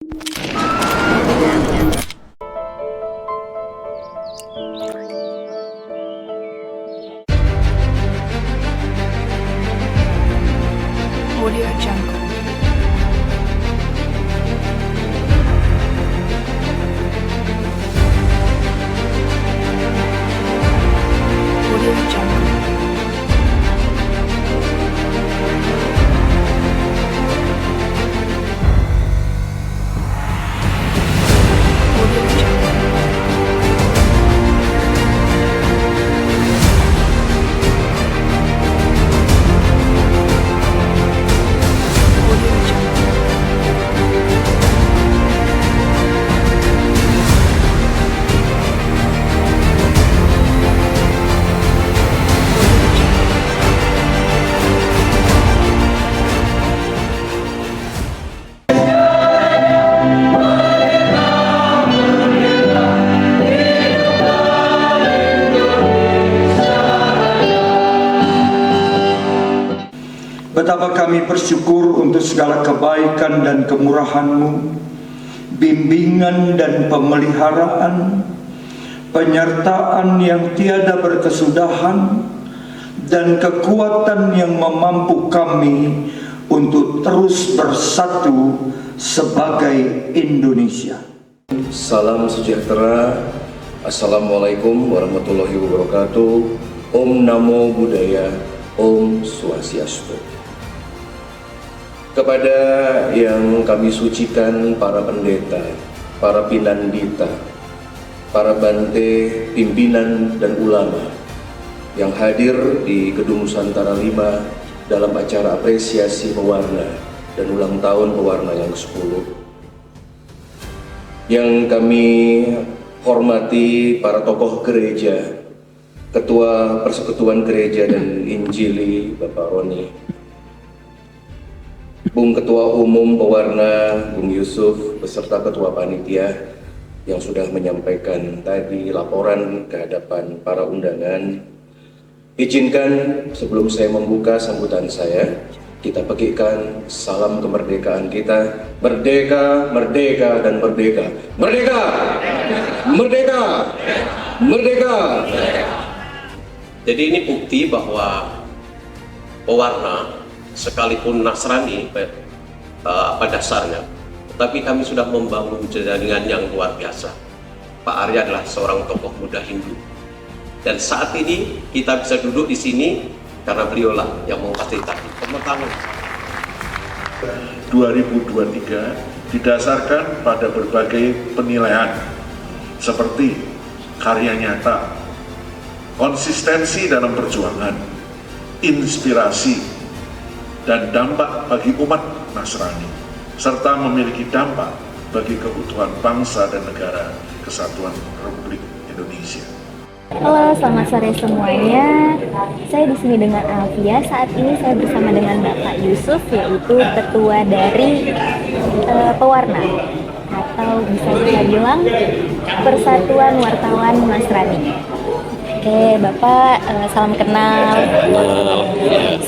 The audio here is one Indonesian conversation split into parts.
Audio Jungle. Audio Jungle. Audio Jungle. Audio Jungle. Betapa kami bersyukur untuk segala kebaikan dan kemurahan-Mu, bimbingan dan pemeliharaan, penyertaan yang tiada berkesudahan, dan kekuatan yang memampu kami untuk terus bersatu sebagai Indonesia. Salam sejahtera. Assalamualaikum warahmatullahi wabarakatuh. Om Namo Buddhaya. Om Swastiastu. Kepada yang kami sucikan, para pendeta, para pinandita, para bante, pimpinan dan ulama yang hadir di Gedung Nusantara 5 dalam acara apresiasi pewarna dan ulang tahun pewarna yang ke-10. Yang kami hormati para tokoh gereja, Ketua Persekutuan Gereja dan Injili Bapak Roni, Bung Ketua Umum Pewarna Bung Yusuf beserta Ketua Panitia yang sudah menyampaikan tadi laporan ke hadapan para undangan. Izinkan sebelum saya membuka sambutan saya, kita pegikan salam kemerdekaan kita. Merdeka, merdeka, dan merdeka. Merdeka! Merdeka! Merdeka! Jadi ini bukti bahwa pewarna sekalipun Nasrani pada dasarnya, tetapi kami sudah membangun jaringan yang luar biasa. Pak Arya adalah seorang tokoh muda Hindu, dan saat ini kita bisa duduk di sini karena beliaulah yang memfasilitasi. Tepuk tangan. 2023 didasarkan pada berbagai penilaian seperti karya nyata, konsistensi dalam perjuangan, inspirasi, dan dampak bagi umat Nasrani, serta memiliki dampak bagi keutuhan bangsa dan negara Kesatuan Republik Indonesia. Halo, selamat sore semuanya. Saya di sini dengan Alfia. Saat ini saya bersama dengan Bapak Yusuf, yaitu ketua dari Pewarna, atau bisa kita bilang Persatuan Wartawan Nasrani. Oke, Bapak, salam kenal.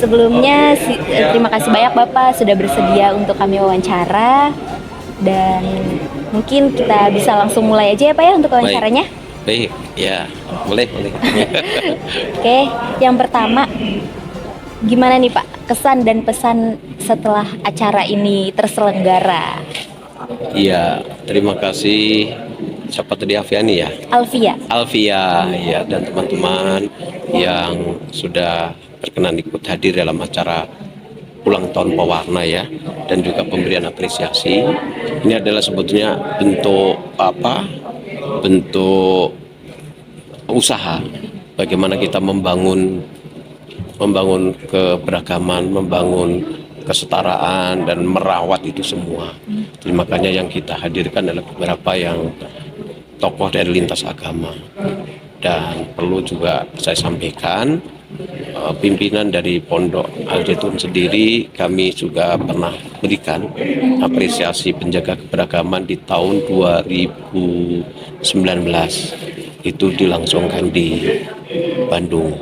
Sebelumnya, terima kasih banyak Bapak sudah bersedia untuk kami wawancara. Dan mungkin kita bisa langsung mulai aja ya Pak ya untuk wawancaranya. Baik, ya boleh. Oke, yang pertama, gimana nih Pak kesan dan pesan setelah acara ini terselenggara? Iya, terima kasih. Siapa tadi Alfiani ya? Alfia, ya, dan teman-teman yang sudah berkenan ikut hadir dalam acara ulang tahun pewarna ya, dan juga pemberian apresiasi. Ini adalah sebetulnya bentuk usaha bagaimana kita membangun keberagaman, membangun kesetaraan dan merawat itu semua. Jadi makanya yang kita hadirkan adalah beberapa yang tokoh dari lintas agama. Dan perlu juga saya sampaikan, pimpinan dari Pondok Al Zaitun sendiri, kami juga pernah berikan apresiasi penjaga keberagaman di tahun 2019. Itu dilangsungkan di Bandung.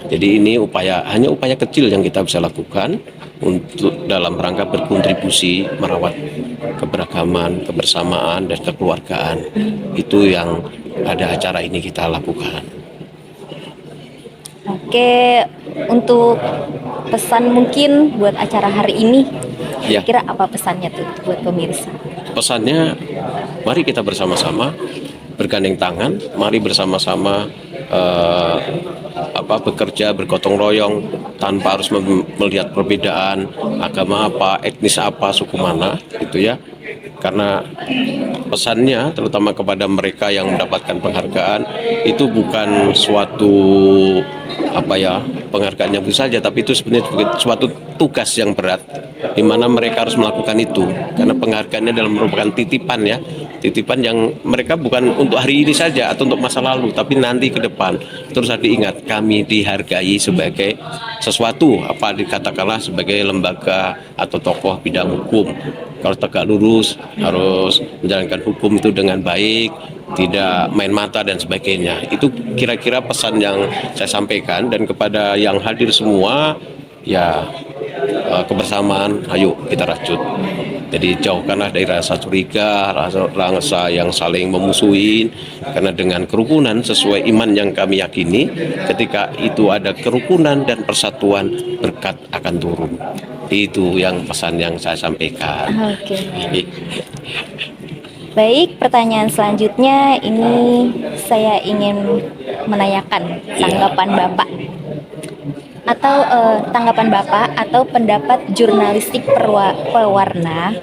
Jadi ini hanya upaya kecil yang kita bisa lakukan untuk dalam rangka berkontribusi merawat keberagaman, kebersamaan, dan kekeluargaan. Itu yang ada acara ini kita lakukan. Oke, untuk pesan mungkin buat acara hari ini, Ya. kira apa pesannya tuh buat pemirsa? Pesannya, mari kita bersama-sama bergandeng tangan, mari bersama-sama bekerja bergotong royong tanpa harus melihat perbedaan agama apa, etnis apa, suku mana, gitu ya. Karena pesannya terutama kepada mereka yang mendapatkan penghargaan itu bukan suatu penghargaan yang biasa saja, tapi itu sebenarnya suatu tugas yang berat di mana mereka harus melakukan itu, karena penghargaannya adalah merupakan titipan ya, titipan yang mereka bukan untuk hari ini saja atau untuk masa lalu, tapi nanti ke depan. Terus harus diingat, kami dihargai sebagai sesuatu, dikatakanlah sebagai lembaga atau tokoh bidang hukum. Kalau tegak lurus, harus menjalankan hukum itu dengan baik, tidak main mata dan sebagainya. Itu kira-kira pesan yang saya sampaikan, dan kepada yang hadir semua ya, kebersamaan, ayo kita rajut. Jadi jauhkanlah dari rasa curiga, rasa yang saling memusuhin, karena dengan kerukunan sesuai iman yang kami yakini, ketika itu ada kerukunan dan persatuan, berkat akan turun. Itu yang pesan yang saya sampaikan. Oke. Baik, pertanyaan selanjutnya ini saya ingin menanyakan tanggapan Bapak atau pendapat jurnalistik pewarna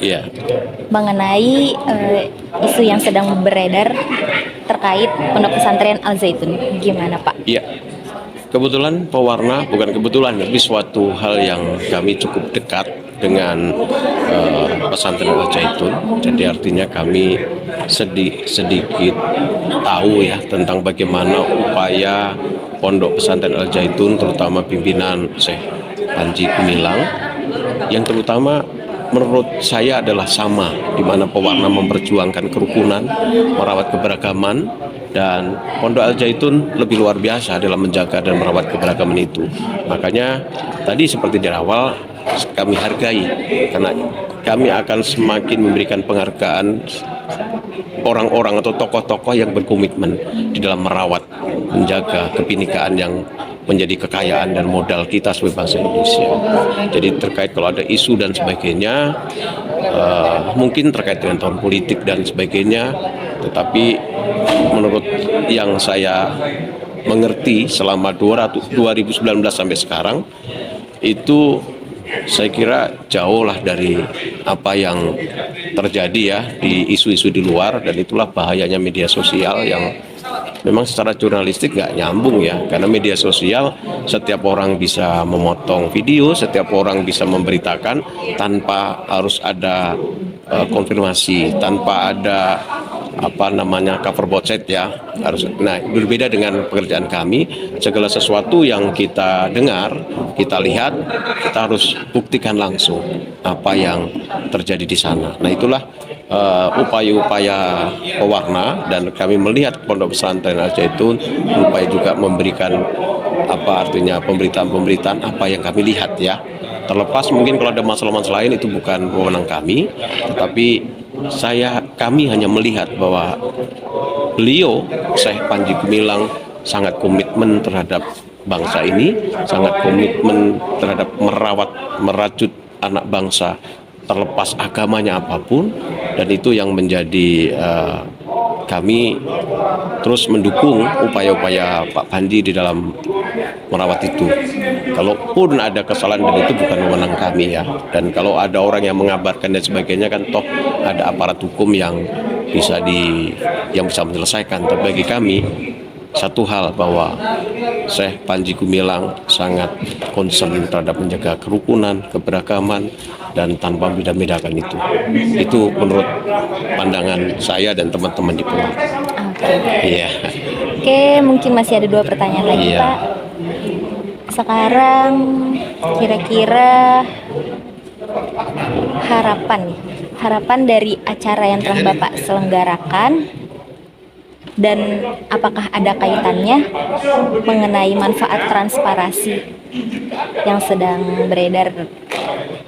mengenai isu yang sedang beredar terkait Pondok Pesantren Al Zaitun. Gimana, Pak? Iya. Kebetulan pewarna, bukan kebetulan, tapi suatu hal yang kami cukup dekat dengan pesantren Al Zaitun. Jadi artinya kami sedikit tahu ya tentang bagaimana upaya Pondok Pesantren Al Zaitun, terutama pimpinan Syekh Panji Gumilang, yang terutama menurut saya adalah sama, di mana pewarna memperjuangkan kerukunan, merawat keberagaman, dan Pondok Al Zaitun lebih luar biasa dalam menjaga dan merawat keberagaman itu. Makanya tadi seperti di awal kami hargai, karena kami akan semakin memberikan penghargaan orang-orang atau tokoh-tokoh yang berkomitmen di dalam merawat, menjaga kebinekaan yang menjadi kekayaan dan modal kita sebagai bangsa Indonesia. Jadi terkait kalau ada isu dan sebagainya, mungkin terkait dengan tahun politik dan sebagainya, tetapi menurut yang saya mengerti selama 2019 sampai sekarang, itu saya kira jauh lah dari apa yang terjadi ya di isu-isu di luar, dan itulah bahayanya media sosial yang memang secara jurnalistik nggak nyambung ya, karena media sosial setiap orang bisa memotong video, setiap orang bisa memberitakan tanpa harus ada konfirmasi, tanpa ada cover bocet ya, harus. Nah, berbeda dengan pekerjaan kami, segala sesuatu yang kita dengar, kita lihat, kita harus buktikan langsung apa yang terjadi di sana. Nah, itulah upaya-upaya pewarna, dan kami melihat Pondok Pesantren Al Zaitun upaya juga memberikan pemberitaan-pemberitaan apa yang kami lihat ya. Terlepas mungkin kalau ada masalah-masalah lain itu bukan wewenang kami, tetapi kami hanya melihat bahwa beliau Syekh Panji Gumilang sangat komitmen terhadap bangsa ini, sangat komitmen terhadap merajut anak bangsa terlepas agamanya apapun, dan itu yang menjadi kami terus mendukung upaya-upaya Pak Panji di dalam merawat itu. Kalaupun ada kesalahan, dan itu bukan wewenang kami ya, dan kalau ada orang yang mengabarkan dan sebagainya, kan toh ada aparat hukum yang bisa menyelesaikan. Tapi bagi kami satu hal, bahwa Syekh Panji Gumilang sangat concern terhadap menjaga kerukunan, keberagaman, dan tanpa beda-bedakan itu. Itu menurut pandangan saya dan teman-teman di Pulau. Iya. Oke, mungkin masih ada 2 pertanyaan lagi, Iya. Pak. Sekarang kira-kira harapan dari acara yang telah Bapak selenggarakan, dan apakah ada kaitannya mengenai manfaat transparansi yang sedang beredar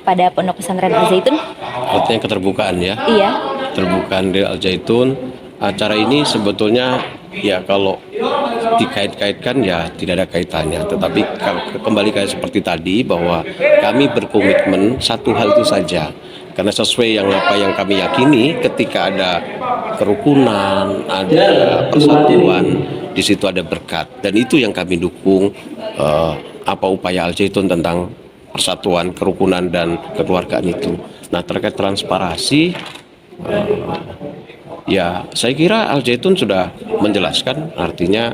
kepada Pondok Pesantren Al Zaitun? Artinya keterbukaan ya. Iya. Keterbukaan di Al Zaitun. Acara ini sebetulnya ya kalau dikait-kaitkan ya tidak ada kaitannya. Tetapi kembali kayak seperti tadi bahwa kami berkomitmen satu hal itu saja. Karena sesuai apa yang kami yakini, ketika ada kerukunan, ada persatuan, di situ ada berkat. Dan itu yang kami dukung, apa upaya Al Zaitun tentang persatuan, kerukunan, dan kekeluargaan itu. Nah, terkait transparansi, ya saya kira Al Zaitun sudah menjelaskan, artinya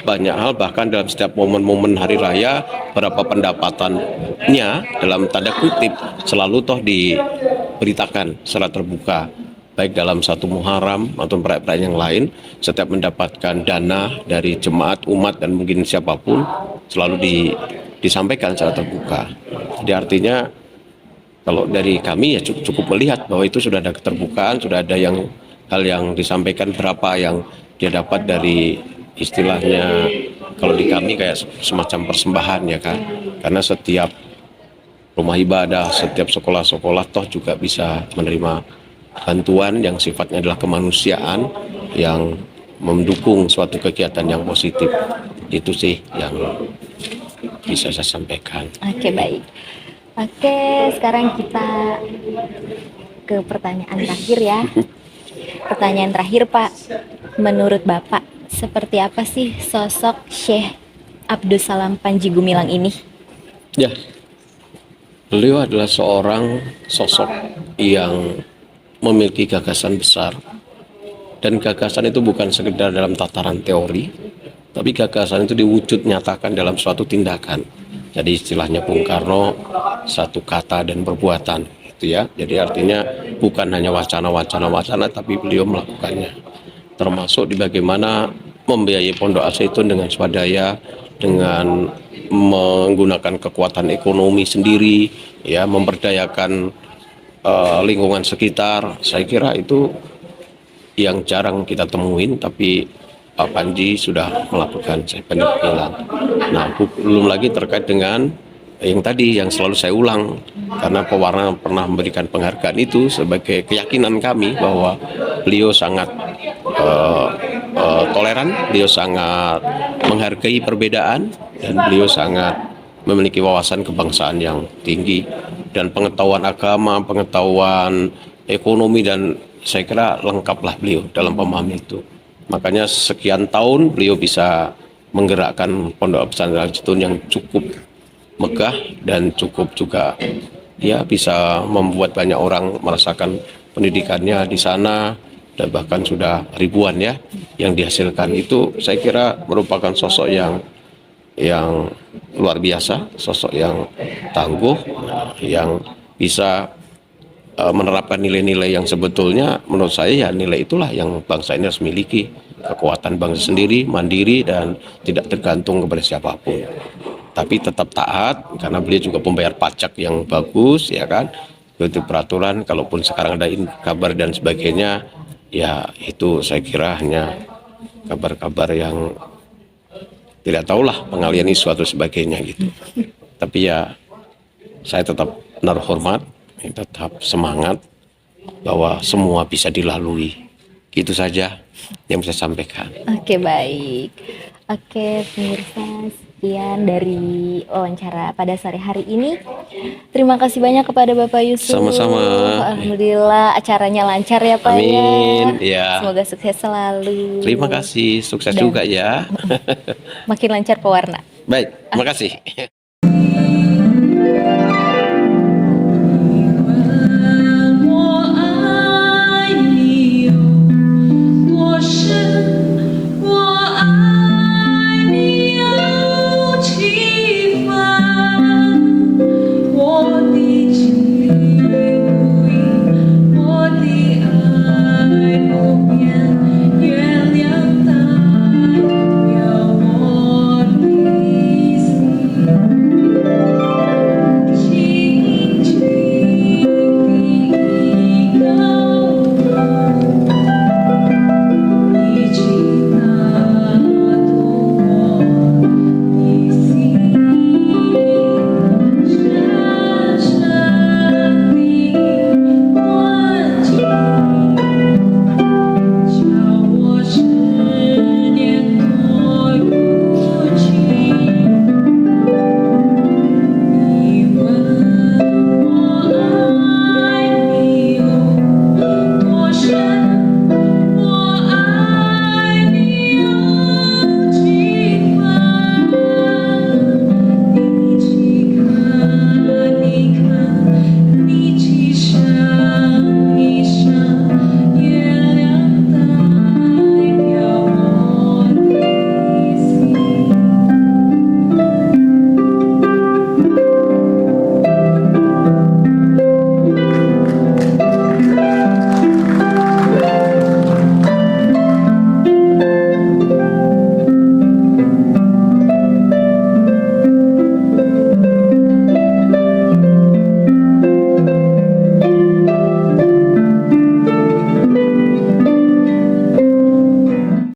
banyak hal, bahkan dalam setiap momen-momen hari raya berapa pendapatannya dalam tanda kutip selalu toh diberitakan secara terbuka, baik dalam satu Muharram atau perayaan yang lain. Setiap mendapatkan dana dari jemaat, umat, dan mungkin siapapun selalu disampaikan secara terbuka. Jadi artinya kalau dari kami ya cukup melihat bahwa itu sudah ada keterbukaan, sudah ada hal yang disampaikan, berapa yang dia dapat dari istilahnya kalau di kami kayak semacam persembahan ya kan. Karena setiap rumah ibadah, setiap sekolah-sekolah toh juga bisa menerima bantuan yang sifatnya adalah kemanusiaan yang mendukung suatu kegiatan yang positif. Itu sih yang bisa saya sampaikan. Oke, baik. Oke, sekarang kita ke pertanyaan terakhir ya. Pertanyaan terakhir, Pak. Menurut Bapak, seperti apa sih sosok Syekh Abdus Salam Panji Gumilang ini? Ya, beliau adalah seorang sosok yang memiliki gagasan besar. Dan gagasan itu bukan sekedar dalam tataran teori, tapi gagasan itu diwujud nyatakan dalam suatu tindakan. Jadi istilahnya Bung Karno, satu kata dan perbuatan, gitu ya. Jadi artinya bukan hanya wacana, tapi beliau melakukannya. Termasuk di bagaimana membiayai Pondok Al Zaitun dengan swadaya, dengan menggunakan kekuatan ekonomi sendiri, ya, memberdayakan lingkungan sekitar. Saya kira itu yang jarang kita temuin, tapi Pak Panji sudah melakukan, saya bilang. Nah, belum lagi terkait dengan yang tadi yang selalu saya ulang, karena pewarna pernah memberikan penghargaan itu sebagai keyakinan kami bahwa beliau sangat toleran, beliau sangat menghargai perbedaan, dan beliau sangat memiliki wawasan kebangsaan yang tinggi dan pengetahuan agama, pengetahuan ekonomi, dan saya kira lengkaplah beliau dalam pemahaman itu. Makanya sekian tahun beliau bisa menggerakkan Pondok Pesantren Al Zaitun yang cukup megah dan cukup juga ya bisa membuat banyak orang merasakan pendidikannya di sana, dan bahkan sudah ribuan ya yang dihasilkan. Itu saya kira merupakan sosok yang luar biasa, sosok yang tangguh, yang bisa menerapkan nilai-nilai yang sebetulnya menurut saya ya nilai itulah yang bangsa ini harus miliki. Kekuatan bangsa sendiri, mandiri, dan tidak tergantung kepada siapapun. Tapi tetap taat, karena beliau juga pembayar pajak yang bagus, ya kan. Itu peraturan, kalaupun sekarang ada kabar dan sebagainya, ya itu saya kira hanya kabar-kabar yang tidak tahulah pengalian isu atau sebagainya gitu. Tapi ya saya tetap menaruh hormat, tetap semangat bahwa semua bisa dilalui. Itu saja yang bisa saya sampaikan. Oke, baik. Oke, pemirsa, sekian dari wawancara pada sore hari ini. Terima kasih banyak kepada Bapak Yusuf. Sama-sama. Alhamdulillah acaranya lancar ya Pak. Amin. Ya. Semoga sukses selalu. Terima kasih, sukses Dan juga ya. makin lancar pewarna. Baik, terima kasih.